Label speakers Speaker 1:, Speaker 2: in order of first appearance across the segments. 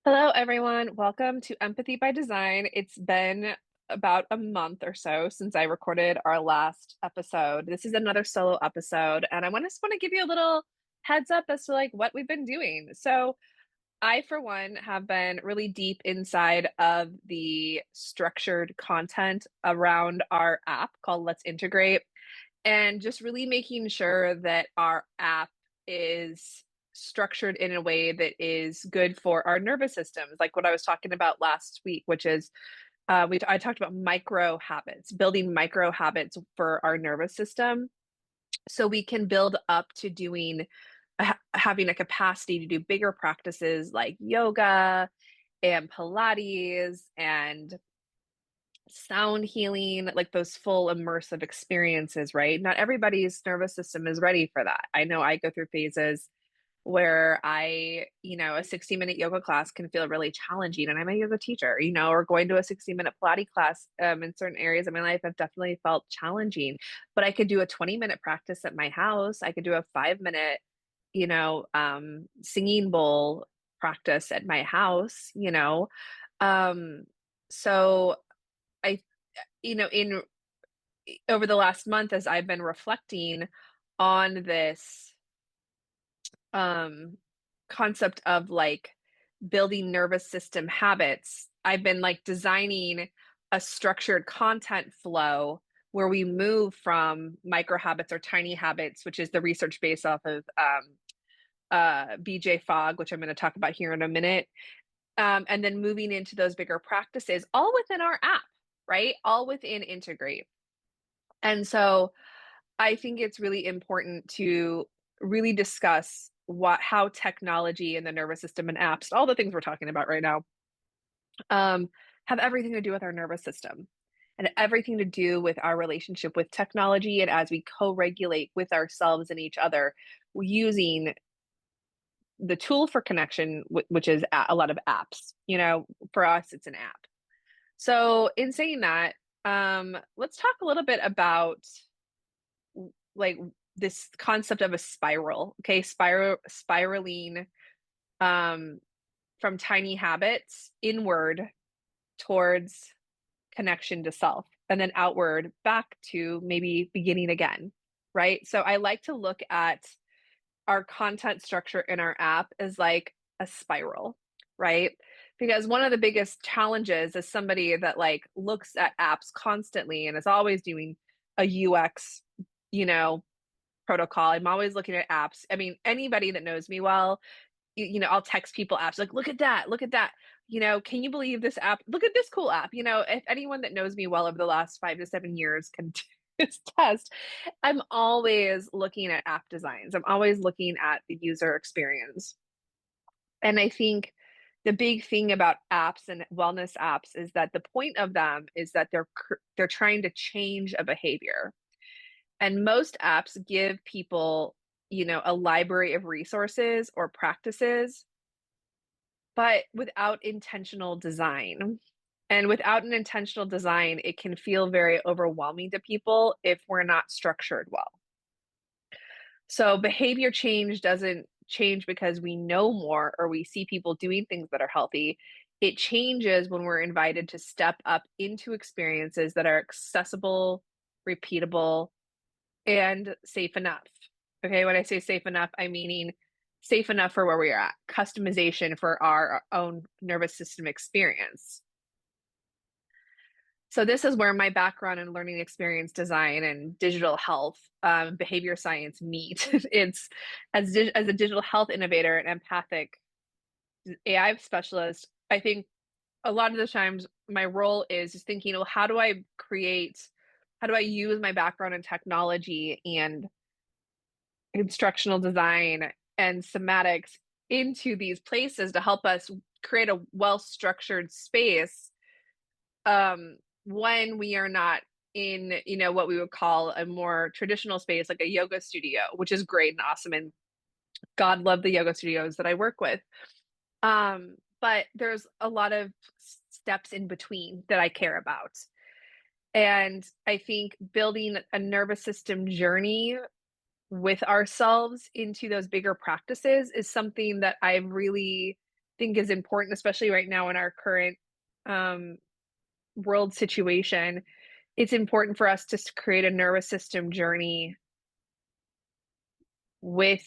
Speaker 1: Hello, everyone. Welcome to Empathy by Design. It's been about a month or so since I recorded our last episode. This is another solo episode, and I just want to give you a little heads up as to what we've been doing. So, I, for one, have been really deep inside of the structured content around our app called Let's Integrate, and just really making sure that our app is structured in a way that is good for our nervous systems, like what I was talking about last week, which is I talked about micro habits, building micro habits for our nervous system, so we can build up to having a capacity to do bigger practices like yoga and Pilates and sound healing, like those full immersive experiences, right? Not everybody's nervous system is ready for that. I know I go through phases where a 60-minute yoga class can feel really challenging. And I'm a yoga teacher, or going to a 60-minute Pilates class in certain areas of my life have definitely felt challenging. But I could do a 20-minute practice at my house. I could do a 5-minute, singing bowl practice at my house. Um, so I, in over the last month, as I've been reflecting on this um concept of building nervous system habits, I've been designing a structured content flow where we move from micro habits or tiny habits, which is the research based off of BJ Fogg, which I'm going to talk about here in a minute, and then moving into those bigger practices, all within our app, right? All within Integrate. And so I think it's really important to really discuss how technology and the nervous system and apps, all the things we're talking about right now, um, have everything to do with our nervous system and everything to do with our relationship with technology, and as we co-regulate with ourselves and each other using the tool for connection, which is a lot of apps. For us, it's an app. So in saying that, let's talk a little bit about like this concept of a spiral. Okay, spiraling um from tiny habits inward towards connection to self, and then outward back to maybe beginning again, right? So I like to look at our content structure in our app as like a spiral, right? Because one of the biggest challenges as somebody that looks at apps constantly and is always doing a UX, you know, protocol. I'm always looking at apps. I mean, anybody that knows me well, I'll text people apps like, look at that, look at that. Can you believe this app? Look at this cool app. If anyone that knows me well over the last 5 to 7 years can test, I'm always looking at app designs. I'm always looking at the user experience. And I think the big thing about apps and wellness apps is that the point of them is that they're trying to change a behavior. And most apps give people, a library of resources or practices, but without intentional design. And without an intentional design, it can feel very overwhelming to people if we're not structured well. So behavior change doesn't change because we know more or we see people doing things that are healthy. It changes when we're invited to step up into experiences that are accessible, repeatable, and safe enough. Okay, when I say safe enough, I'm meaning safe enough for where we are at, customization for our own nervous system experience. So this is where my background in learning experience design and digital health, behavior science meet. It's as a digital health innovator and empathic AI specialist, I think a lot of the times my role is just thinking, well, how do I use my background in technology and instructional design and somatics into these places to help us create a well-structured space when we are not in, what we would call a more traditional space, like a yoga studio, which is great and awesome. And God love the yoga studios that I work with. But there's a lot of steps in between that I care about. And I think building a nervous system journey with ourselves into those bigger practices is something that I've really think is important, especially right now in our current um, world situation. It's important for us to create a nervous system journey with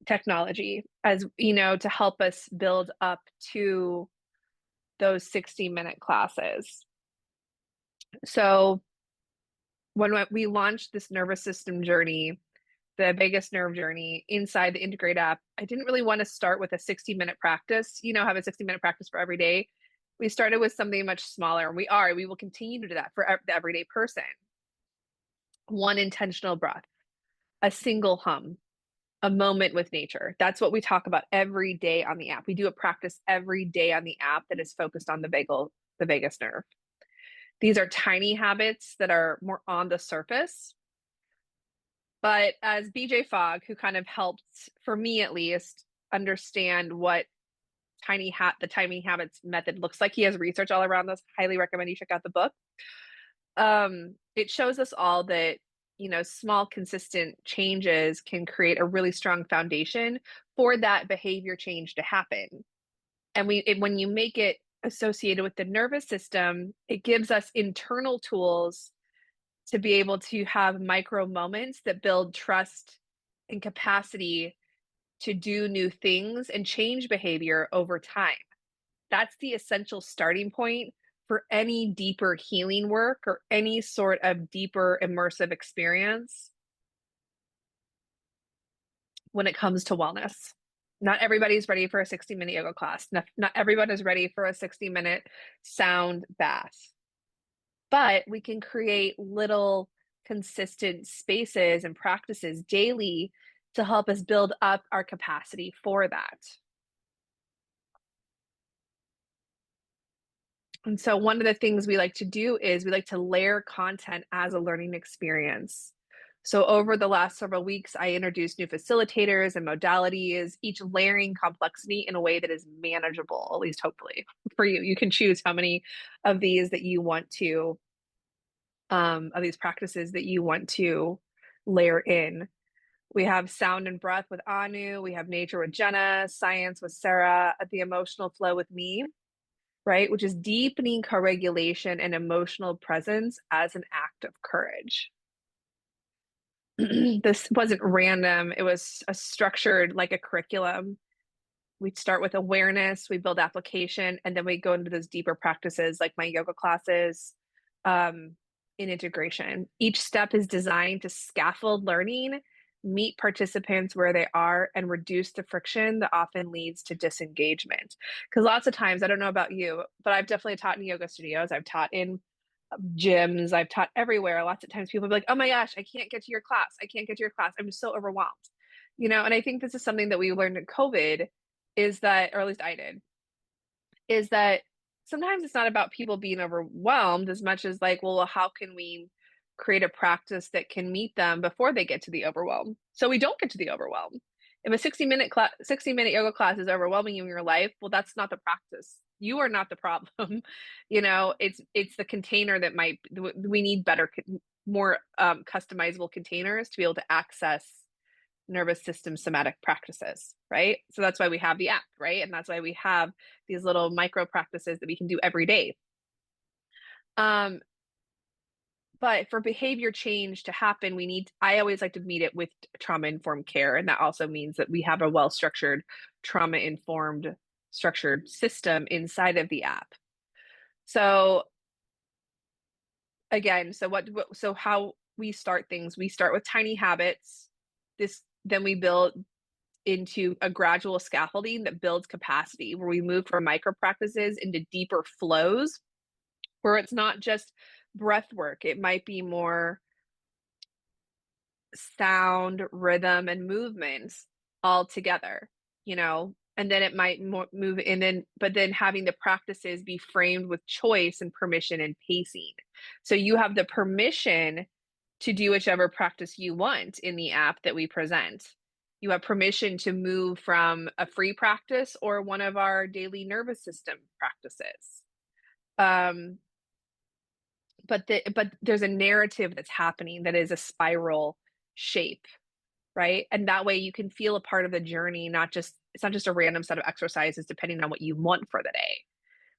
Speaker 1: technology, as you know, to help us build up to those 60-minute classes. So when we launched this nervous system journey, the vagus nerve journey inside the Integrate app, I didn't really want to start with a 60-minute practice, have a 60-minute practice for every day. We started with something much smaller, and we will continue to do that for the everyday person. One intentional breath, a single hum, a moment with nature. That's what we talk about every day on the app. We do a practice every day on the app that is focused on the vagus nerve. These are tiny habits that are more on the surface. But as BJ Fogg, who kind of helped, for me at least, understand what the tiny habits method looks like, he has research all around this. Highly recommend you check out the book. It shows us all that small consistent changes can create a really strong foundation for that behavior change to happen. And when you make it associated with the nervous system, it gives us internal tools to be able to have micro moments that build trust and capacity to do new things and change behavior over time. That's the essential starting point for any deeper healing work or any sort of deeper immersive experience when it comes to wellness. Not everybody's ready for a 60-minute yoga class. Not everyone is ready for a 60-minute sound bath. But we can create little consistent spaces and practices daily to help us build up our capacity for that. And so one of the things we like to do is we like to layer content as a learning experience. So over the last several weeks, I introduced new facilitators and modalities, each layering complexity in a way that is manageable, at least hopefully for you. You can choose how many of these that you want to, of these practices that you want to layer in. We have sound and breath with Anu. We have nature with Jenna, science with Sarah, the emotional flow with me, right? Which is deepening co-regulation and emotional presence as an act of courage. This wasn't random. It was a structured, like a curriculum. We start with awareness, we build application, and then we go into those deeper practices like my yoga classes in integration. Each step is designed to scaffold learning, meet participants where they are, and reduce the friction that often leads to disengagement. Because lots of times, I don't know about you, but I've definitely taught in yoga studios, I've taught in gyms, I've taught everywhere. Lots of times people be like, oh my gosh, I can't get to your class. I can't get to your class. I'm so overwhelmed. And I think this is something that we learned in COVID is that, or at least I did, is that sometimes it's not about people being overwhelmed as much as like, well, how can we create a practice that can meet them before they get to the overwhelm? So we don't get to the overwhelm. If a 60-minute yoga class is overwhelming you in your life, well, that's not the practice. You are not the problem. It's the container that we need better, more customizable containers to be able to access nervous system somatic practices, right? So that's why we have the app, right? And that's why we have these little micro practices that we can do every day. But for behavior change to happen, I always like to meet it with trauma-informed care. And that also means that we have a well-structured, trauma-informed, structured system inside of the app. So again, so how we start things, we start with tiny habits. Then we build into a gradual scaffolding that builds capacity, where we move from micro practices into deeper flows, where it's not just breath work. It might be more sound, rhythm, and movements all together, and then it might move but then having the practices be framed with choice and permission and pacing. So you have the permission to do whichever practice you want in the app that we present. You have permission to move from a free practice or one of our daily nervous system practices. But there's a narrative that's happening that is a spiral shape, right? And that way you can feel a part of the journey, not just it's not just a random set of exercises depending on what you want for the day.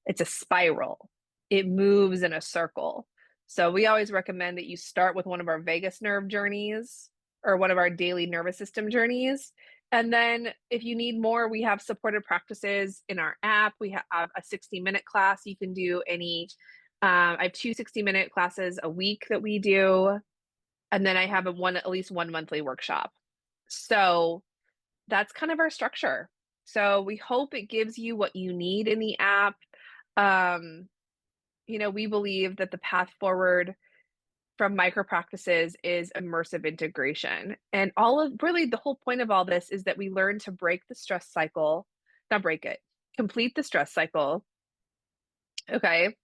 Speaker 1: It's a spiral. It moves in a circle. So we always recommend that you start with one of our vagus nerve journeys or one of our daily nervous system journeys. And then if you need more, we have supported practices in our app. We have a 60-minute class. You can do any, I have two 60-minute classes a week that we do. And then I have at least one monthly workshop. So that's kind of our structure. So we hope it gives you what you need in the app. Um, we believe that the path forward from micro practices is immersive integration. And really the whole point of all this is that we learn to break the stress cycle, not break it, complete the stress cycle. Okay.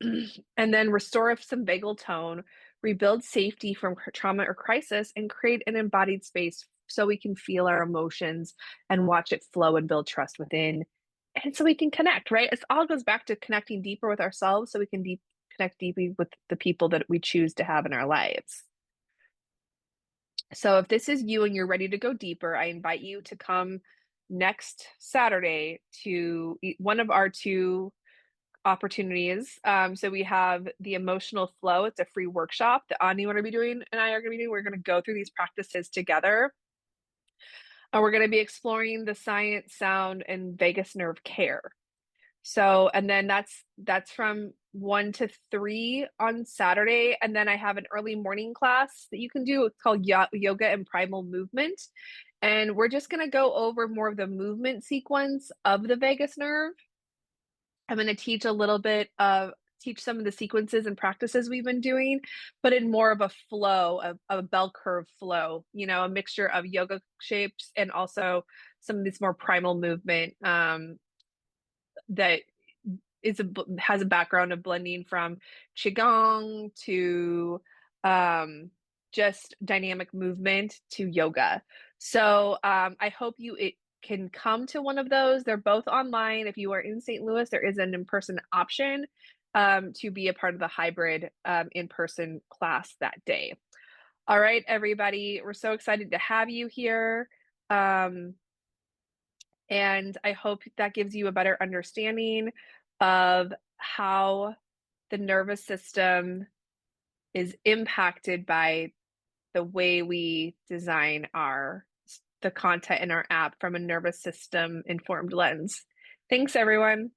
Speaker 1: And then restore some vagal tone, rebuild safety from trauma or crisis, and create an embodied space so we can feel our emotions and watch it flow and build trust within. And so we can connect, right? It all goes back to connecting deeper with ourselves so we can connect deeply with the people that we choose to have in our lives. So if this is you and you're ready to go deeper, I invite you to come next Saturday to one of our two opportunities. So we have the emotional flow. It's a free workshop that Ani going to be doing and I are going to be doing. We're going to go through these practices together. And we're going to be exploring the science, sound, and vagus nerve care. So, and then that's from 1 to 3 on Saturday. And then I have an early morning class that you can do. It's called Yoga and Primal Movement. And we're just going to go over more of the movement sequence of the vagus nerve. I'm going to teach some of the sequences and practices we've been doing, but in more of a flow, of a bell curve flow, a mixture of yoga shapes and also some of this more primal movement that has a background of blending from qigong to just dynamic movement to yoga. So I hope it can come to one of those. They're both online. If you are in St. Louis, there is an in-person option to be a part of the hybrid in-person class that day. All right, everybody, we're so excited to have you here. And I hope that gives you a better understanding of how the nervous system is impacted by the way we design the content in our app from a nervous system informed lens. Thanks, everyone.